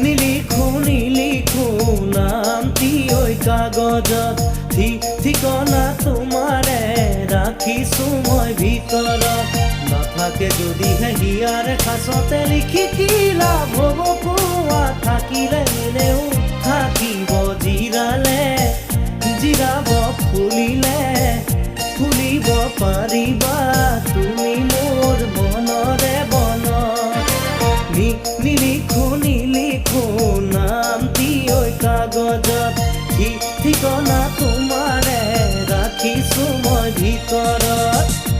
নিলিখো নামটি ঐ কাগজত ঠিকনা তোমাৰে ৰাখিছো মই ভিতৰত নাথাকে যদিহে হিয়াৰ খাচতে লিখি কি লাভ হ'ব কোৱা থাকিলে এনেও থাকিব জিৰাব ফুলিব পাৰিবা তুমি মোৰ মনৰে বনত নিলিখো নামটি ঐ কাগজত ঠিকনা তোমাৰে ৰাখিছো মই ভিতৰত